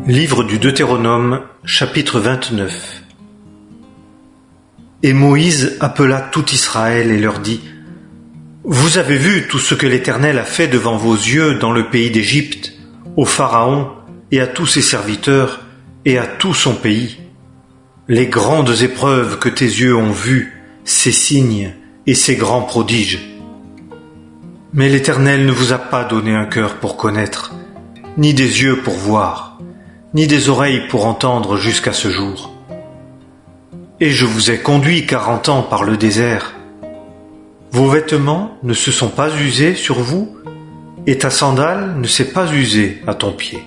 Livre du Deutéronome, chapitre 29. Et Moïse appela tout Israël et leur dit : Vous avez vu tout ce que l'Éternel a fait devant vos yeux dans le pays d'Égypte, au Pharaon et à tous ses serviteurs et à tout son pays. Les grandes épreuves que tes yeux ont vues, ces signes et ces grands prodiges. Mais l'Éternel ne vous a pas donné un cœur pour connaître, ni des yeux pour voir, ni des oreilles pour entendre jusqu'à ce jour. Et je vous ai conduit 40 ans par le désert. Vos vêtements ne se sont pas usés sur vous, et ta sandale ne s'est pas usée à ton pied.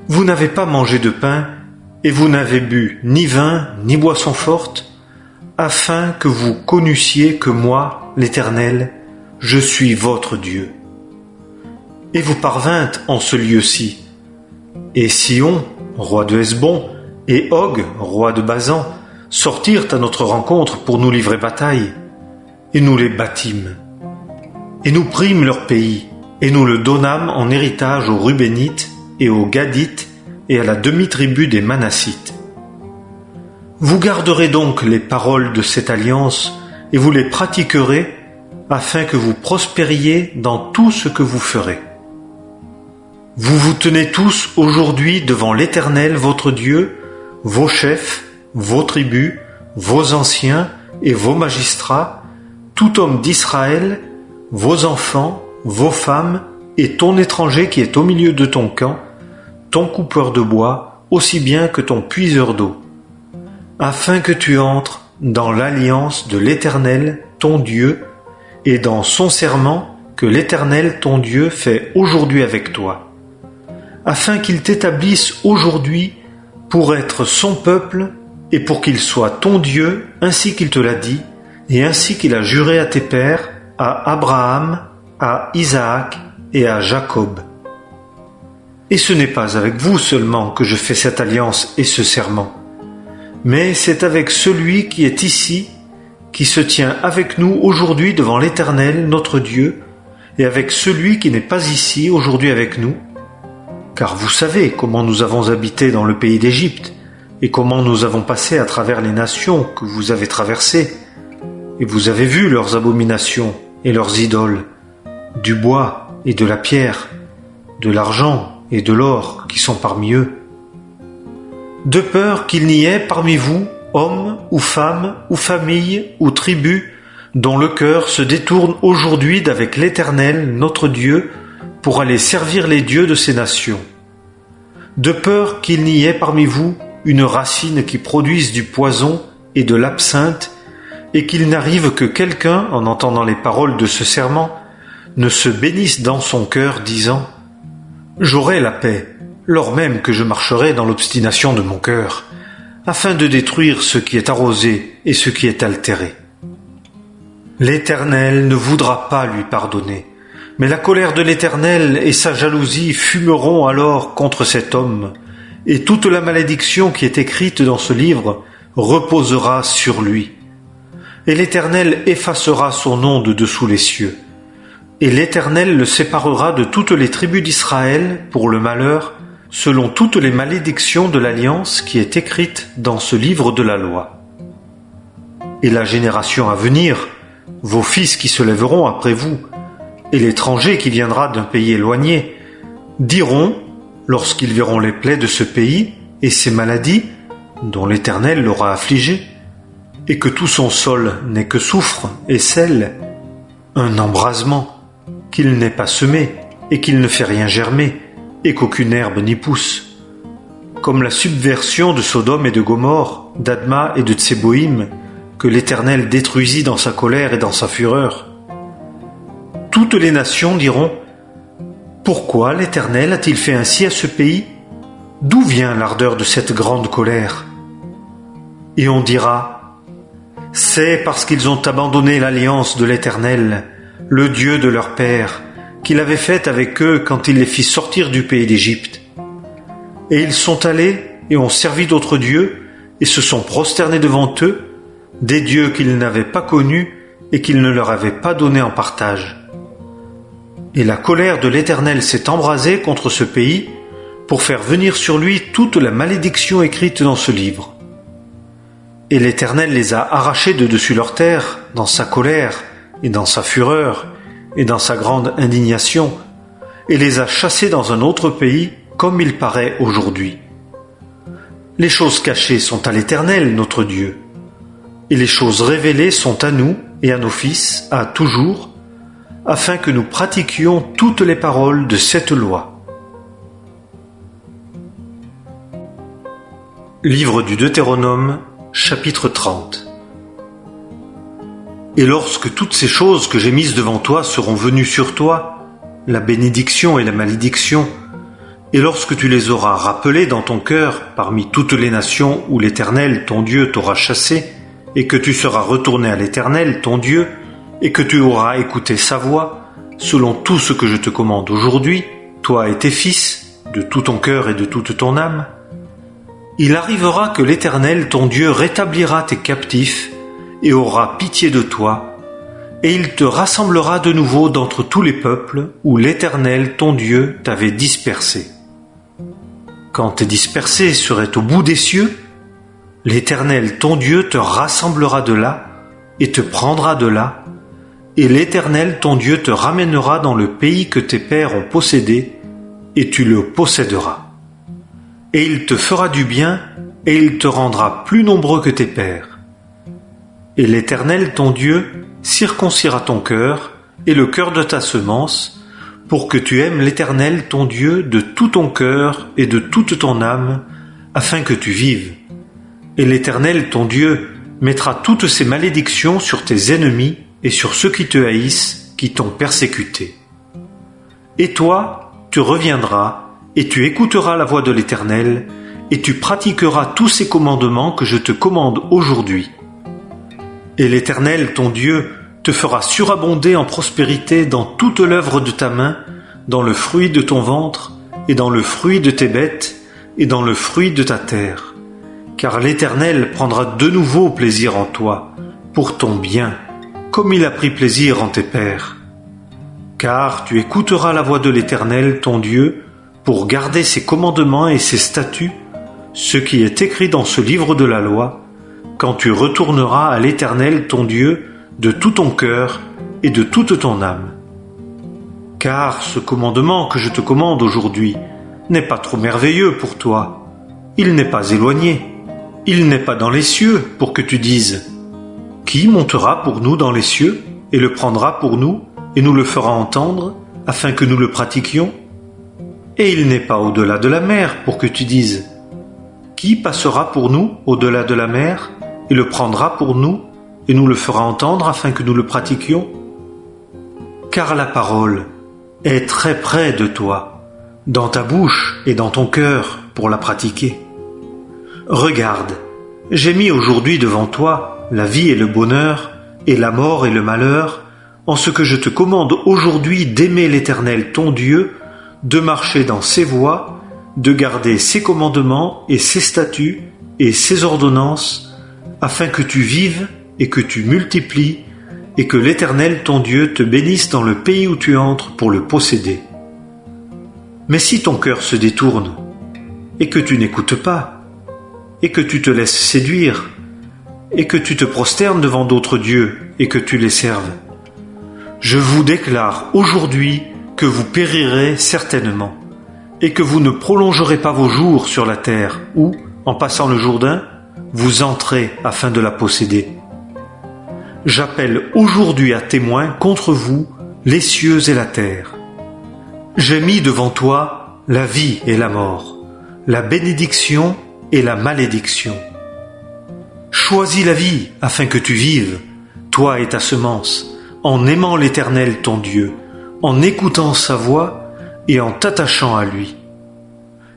Vous n'avez pas mangé de pain, et vous n'avez bu ni vin ni boisson forte, afin que vous connussiez que moi, l'Éternel, je suis votre Dieu. Et vous parvîntes en ce lieu-ci, et Sihon, roi de Hesbon, et Og, roi de Basan, sortirent à notre rencontre pour nous livrer bataille, et nous les battîmes. Et nous prîmes leur pays, et nous le donnâmes en héritage aux Rubénites et aux Gadites et à la demi-tribu des Manassites. Vous garderez donc les paroles de cette alliance, et vous les pratiquerez, afin que vous prospériez dans tout ce que vous ferez. Vous vous tenez tous aujourd'hui devant l'Éternel votre Dieu, vos chefs, vos tribus, vos anciens et vos magistrats, tout homme d'Israël, vos enfants, vos femmes et ton étranger qui est au milieu de ton camp, ton coupeur de bois, aussi bien que ton puiseur d'eau, afin que tu entres dans l'alliance de l'Éternel, ton Dieu, et dans son serment que l'Éternel, ton Dieu, fait aujourd'hui avec toi, afin qu'il t'établisse aujourd'hui pour être son peuple et pour qu'il soit ton Dieu, ainsi qu'il te l'a dit, et ainsi qu'il a juré à tes pères, à Abraham, à Isaac et à Jacob. Et ce n'est pas avec vous seulement que je fais cette alliance et ce serment, mais c'est avec celui qui est ici, qui se tient avec nous aujourd'hui devant l'Éternel, notre Dieu, et avec celui qui n'est pas ici aujourd'hui avec nous, car vous savez comment nous avons habité dans le pays d'Égypte, et comment nous avons passé à travers les nations que vous avez traversées, et vous avez vu leurs abominations et leurs idoles, du bois et de la pierre, de l'argent et de l'or qui sont parmi eux. De peur qu'il n'y ait parmi vous, hommes ou femmes ou familles ou tribus, dont le cœur se détourne aujourd'hui d'avec l'Éternel, notre Dieu, pour aller servir les dieux de ces nations. De peur qu'il n'y ait parmi vous une racine qui produise du poison et de l'absinthe, et qu'il n'arrive que quelqu'un, en entendant les paroles de ce serment, ne se bénisse dans son cœur, disant : J'aurai la paix, lors même que je marcherai dans l'obstination de mon cœur, afin de détruire ce qui est arrosé et ce qui est altéré. L'Éternel ne voudra pas lui pardonner, mais la colère de l'Éternel et sa jalousie fumeront alors contre cet homme, et toute la malédiction qui est écrite dans ce livre reposera sur lui. Et l'Éternel effacera son nom de dessous les cieux. Et l'Éternel le séparera de toutes les tribus d'Israël pour le malheur, selon toutes les malédictions de l'alliance qui est écrite dans ce livre de la loi. Et la génération à venir, vos fils qui se lèveront après vous, et l'étranger qui viendra d'un pays éloigné, diront, lorsqu'ils verront les plaies de ce pays et ses maladies, dont l'Éternel l'aura affligé, et que tout son sol n'est que soufre et sel, un embrasement, qu'il n'est pas semé, et qu'il ne fait rien germer, et qu'aucune herbe n'y pousse, comme la subversion de Sodome et de Gomorrhe, d'Adma et de Tséboïm, que l'Éternel détruisit dans sa colère et dans sa fureur. Toutes les nations diront : Pourquoi l'Éternel a-t-il fait ainsi à ce pays ? D'où vient l'ardeur de cette grande colère ? Et on dira : C'est parce qu'ils ont abandonné l'alliance de l'Éternel, le Dieu de leur père, qu'il avait faite avec eux quand il les fit sortir du pays d'Égypte. Et ils sont allés et ont servi d'autres dieux, et se sont prosternés devant eux, des dieux qu'ils n'avaient pas connus et qu'ils ne leur avaient pas donnés en partage. Et la colère de l'Éternel s'est embrasée contre ce pays, pour faire venir sur lui toute la malédiction écrite dans ce livre. Et l'Éternel les a arrachés de dessus leur terre, dans sa colère, et dans sa fureur, et dans sa grande indignation, et les a chassés dans un autre pays, comme il paraît aujourd'hui. Les choses cachées sont à l'Éternel, notre Dieu, et les choses révélées sont à nous et à nos fils, à toujours, afin que nous pratiquions toutes les paroles de cette loi. Livre du Deutéronome, chapitre 30. Et lorsque toutes ces choses que j'ai mises devant toi seront venues sur toi, la bénédiction et la malédiction, et lorsque tu les auras rappelées dans ton cœur parmi toutes les nations où l'Éternel, ton Dieu, t'aura chassé, et que tu seras retourné à l'Éternel, ton Dieu, et que tu auras écouté sa voix, selon tout ce que je te commande aujourd'hui, toi et tes fils, de tout ton cœur et de toute ton âme, il arrivera que l'Éternel, ton Dieu, rétablira tes captifs et aura pitié de toi, et il te rassemblera de nouveau d'entre tous les peuples où l'Éternel, ton Dieu, t'avait dispersé. Quand tes dispersés seraient au bout des cieux, l'Éternel, ton Dieu, te rassemblera de là et te prendra de là, et l'Éternel, ton Dieu, te ramènera dans le pays que tes pères ont possédé, et tu le posséderas. Et il te fera du bien, et il te rendra plus nombreux que tes pères. Et l'Éternel, ton Dieu, circoncira ton cœur et le cœur de ta semence, pour que tu aimes l'Éternel, ton Dieu, de tout ton cœur et de toute ton âme, afin que tu vives. Et l'Éternel, ton Dieu, mettra toutes ces malédictions sur tes ennemis et sur ceux qui te haïssent, qui t'ont persécuté. Et toi, tu reviendras, et tu écouteras la voix de l'Éternel, et tu pratiqueras tous ces commandements que je te commande aujourd'hui. Et l'Éternel, ton Dieu, te fera surabonder en prospérité dans toute l'œuvre de ta main, dans le fruit de ton ventre, et dans le fruit de tes bêtes, et dans le fruit de ta terre. Car l'Éternel prendra de nouveau plaisir en toi, pour ton bien, comme il a pris plaisir en tes pères. Car tu écouteras la voix de l'Éternel, ton Dieu, pour garder ses commandements et ses statuts, ce qui est écrit dans ce livre de la loi, quand tu retourneras à l'Éternel, ton Dieu, de tout ton cœur et de toute ton âme. Car ce commandement que je te commande aujourd'hui n'est pas trop merveilleux pour toi, il n'est pas éloigné, il n'est pas dans les cieux pour que tu dises « Qui montera pour nous dans les cieux et le prendra pour nous et nous le fera entendre afin que nous le pratiquions ?» Et il n'est pas au-delà de la mer pour que tu dises « Qui passera pour nous au-delà de la mer et le prendra pour nous et nous le fera entendre afin que nous le pratiquions ?» Car la parole est très près de toi, dans ta bouche et dans ton cœur pour la pratiquer. Regarde, j'ai mis aujourd'hui devant toi la vie et le bonheur, et la mort et le malheur, en ce que je te commande aujourd'hui d'aimer l'Éternel ton Dieu, de marcher dans ses voies, de garder ses commandements et ses statuts et ses ordonnances, afin que tu vives et que tu multiplies, et que l'Éternel ton Dieu te bénisse dans le pays où tu entres pour le posséder. Mais si ton cœur se détourne, et que tu n'écoutes pas, et que tu te laisses séduire, et que tu te prosternes devant d'autres dieux, et que tu les serves, je vous déclare aujourd'hui que vous périrez certainement, et que vous ne prolongerez pas vos jours sur la terre, où, en passant le Jourdain, vous entrez afin de la posséder. J'appelle aujourd'hui à témoin contre vous les cieux et la terre. J'ai mis devant toi la vie et la mort, la bénédiction et la malédiction. Choisis la vie afin que tu vives, toi et ta semence, en aimant l'Éternel ton Dieu, en écoutant sa voix et en t'attachant à lui.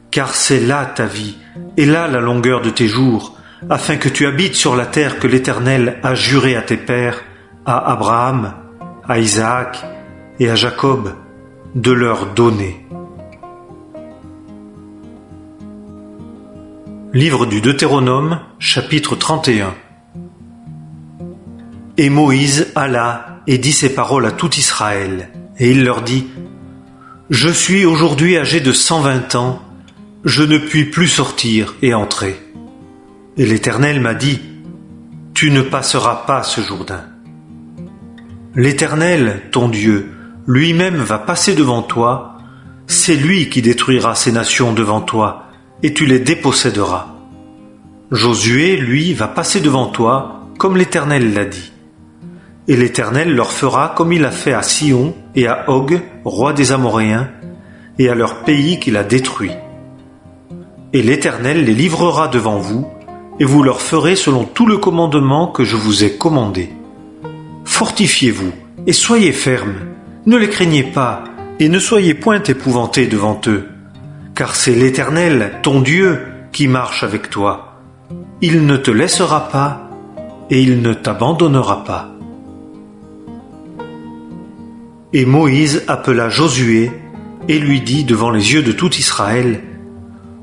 Car c'est là ta vie, et là la longueur de tes jours, afin que tu habites sur la terre que l'Éternel a juré à tes pères, à Abraham, à Isaac et à Jacob, de leur donner. Livre du Deutéronome, chapitre 31. Et Moïse alla et dit ces paroles à tout Israël, et il leur dit : Je suis aujourd'hui âgé de 120 ans, je ne puis plus sortir et entrer. Et l'Éternel m'a dit, tu ne passeras pas ce Jourdain. L'Éternel, ton Dieu, lui-même va passer devant toi, c'est lui qui détruira ces nations devant toi, et tu les déposséderas. Josué, lui, va passer devant toi, comme l'Éternel l'a dit. Et l'Éternel leur fera comme il a fait à Sihon et à Og, roi des Amoréens, et à leur pays qu'il a détruit. Et l'Éternel les livrera devant vous, et vous leur ferez selon tout le commandement que je vous ai commandé. Fortifiez-vous, et soyez fermes, ne les craignez pas, et ne soyez point épouvantés devant eux, car c'est l'Éternel, ton Dieu, qui marche avec toi. Il ne te laissera pas, et il ne t'abandonnera pas. Et Moïse appela Josué, et lui dit devant les yeux de tout Israël,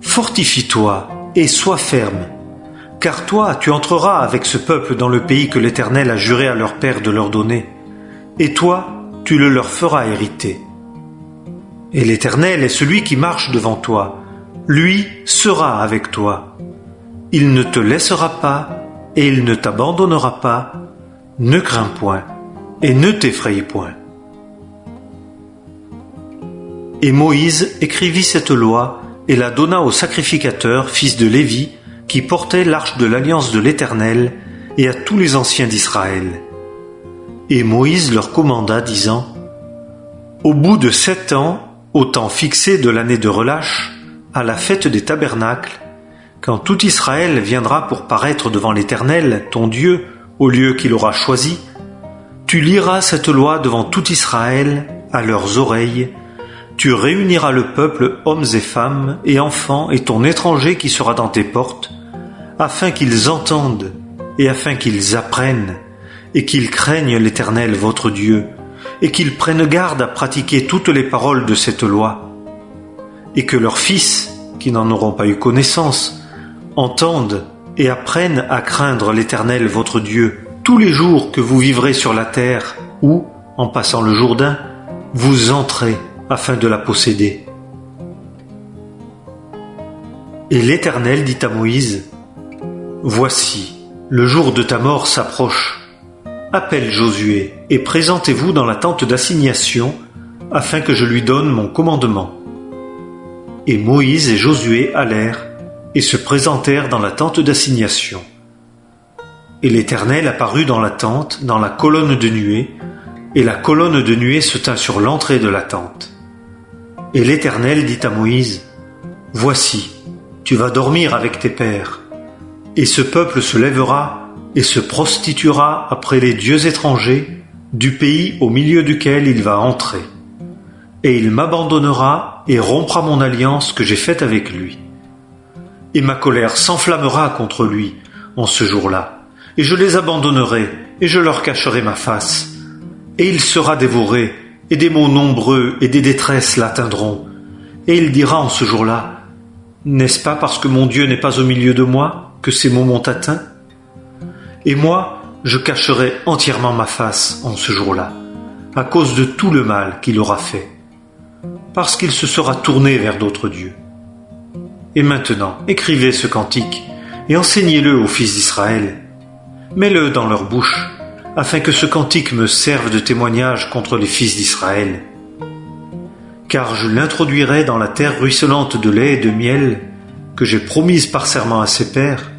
fortifie-toi, et sois ferme, car toi tu entreras avec ce peuple dans le pays que l'Éternel a juré à leur père de leur donner, et toi tu le leur feras hériter. Et l'Éternel est celui qui marche devant toi, lui sera avec toi. Il ne te laissera pas, et il ne t'abandonnera pas, ne crains point, et ne t'effraie point. Et Moïse écrivit cette loi, et la donna au sacrificateur, fils de Lévi, qui portait l'arche de l'alliance de l'Éternel, et à tous les anciens d'Israël. Et Moïse leur commanda, disant, au bout de 7 ans, au temps fixé de l'année de relâche, à la fête des tabernacles, quand tout Israël viendra pour paraître devant l'Éternel, ton Dieu, au lieu qu'il aura choisi, tu liras cette loi devant tout Israël, à leurs oreilles, tu réuniras le peuple, hommes et femmes, et enfants, et ton étranger qui sera dans tes portes, afin qu'ils entendent, et afin qu'ils apprennent, et qu'ils craignent l'Éternel votre Dieu, et qu'ils prennent garde à pratiquer toutes les paroles de cette loi, et que leurs fils, qui n'en auront pas eu connaissance, entendent et apprennent à craindre l'Éternel votre Dieu tous les jours que vous vivrez sur la terre, où, en passant le Jourdain, vous entrez afin de la posséder. Et l'Éternel dit à Moïse, voici, le jour de ta mort s'approche. Appelle Josué et présentez-vous dans la tente d'assignation, afin que je lui donne mon commandement. Et Moïse et Josué allèrent et se présentèrent dans la tente d'assignation. Et l'Éternel apparut dans la tente, dans la colonne de nuée, et la colonne de nuée se tint sur l'entrée de la tente. Et l'Éternel dit à Moïse, voici, tu vas dormir avec tes pères, et ce peuple se lèvera et se prostituera après les dieux étrangers du pays au milieu duquel il va entrer. Et il m'abandonnera et rompra mon alliance que j'ai faite avec lui. Et ma colère s'enflammera contre lui en ce jour-là, et je les abandonnerai, et je leur cacherai ma face. Et il sera dévoré, et des maux nombreux et des détresses l'atteindront. Et il dira en ce jour-là, n'est-ce pas parce que mon Dieu n'est pas au milieu de moi que ces maux m'ont atteint? Et moi, je cacherai entièrement ma face en ce jour-là, à cause de tout le mal qu'il aura fait, parce qu'il se sera tourné vers d'autres dieux. Et maintenant, écrivez ce cantique, et enseignez-le aux fils d'Israël. Mets-le dans leur bouche, afin que ce cantique me serve de témoignage contre les fils d'Israël. Car je l'introduirai dans la terre ruisselante de lait et de miel, que j'ai promise par serment à ses pères,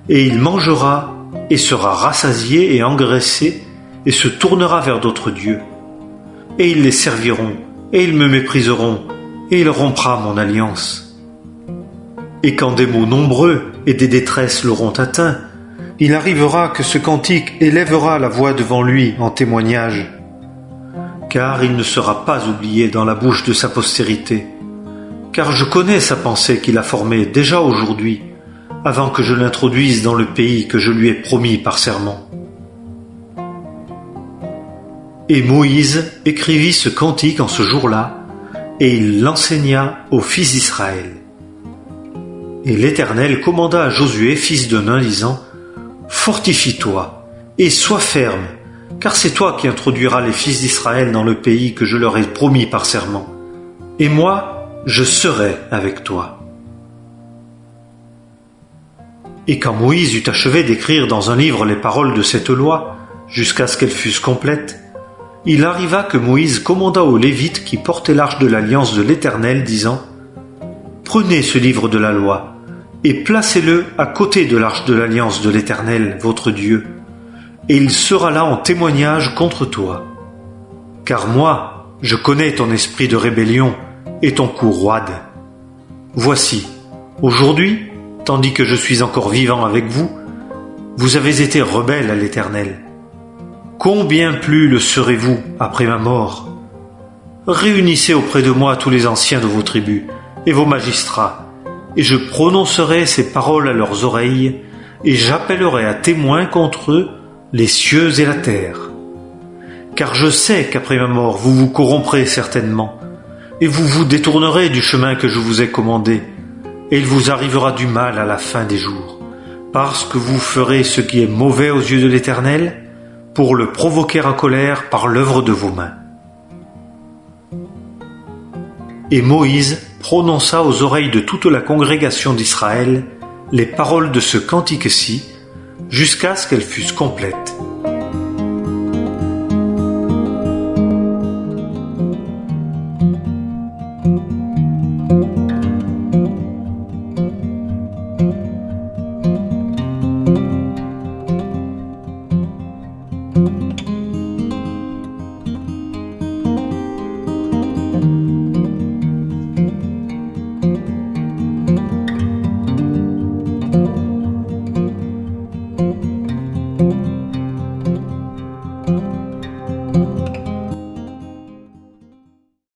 et il mangera et sera rassasié et engraissé, et se tournera vers d'autres dieux. Et ils les serviront, et ils me mépriseront, et il rompra mon alliance. Et quand des maux nombreux et des détresses l'auront atteint, il arrivera que ce cantique élèvera la voix devant lui en témoignage, car il ne sera pas oublié dans la bouche de sa postérité, car je connais sa pensée qu'il a formée déjà aujourd'hui, avant que je l'introduise dans le pays que je lui ai promis par serment. Et Moïse écrivit ce cantique en ce jour-là, et il l'enseigna aux fils d'Israël. Et l'Éternel commanda à Josué, fils de Nun, disant, « Fortifie-toi et sois ferme, car c'est toi qui introduiras les fils d'Israël dans le pays que je leur ai promis par serment. Et moi, je serai avec toi. » Et quand Moïse eut achevé d'écrire dans un livre les paroles de cette loi, jusqu'à ce qu'elles fussent complètes, il arriva que Moïse commanda aux Lévites qui portaient l'arche de l'alliance de l'Éternel, disant : Prenez ce livre de la loi, et placez-le à côté de l'arche de l'alliance de l'Éternel, votre Dieu, et il sera là en témoignage contre toi. Car moi, je connais ton esprit de rébellion et ton cou roide. Voici, aujourd'hui, tandis que je suis encore vivant avec vous, vous avez été rebelles à l'Éternel. Combien plus le serez-vous après ma mort ? Réunissez auprès de moi tous les anciens de vos tribus et vos magistrats, et je prononcerai ces paroles à leurs oreilles, et j'appellerai à témoin contre eux les cieux et la terre. Car je sais qu'après ma mort vous vous corromprez certainement, et vous vous détournerez du chemin que je vous ai commandé, et il vous arrivera du mal à la fin des jours, parce que vous ferez ce qui est mauvais aux yeux de l'Éternel, pour le provoquer à colère par l'œuvre de vos mains. Et Moïse prononça aux oreilles de toute la congrégation d'Israël les paroles de ce cantique-ci, jusqu'à ce qu'elles fussent complètes.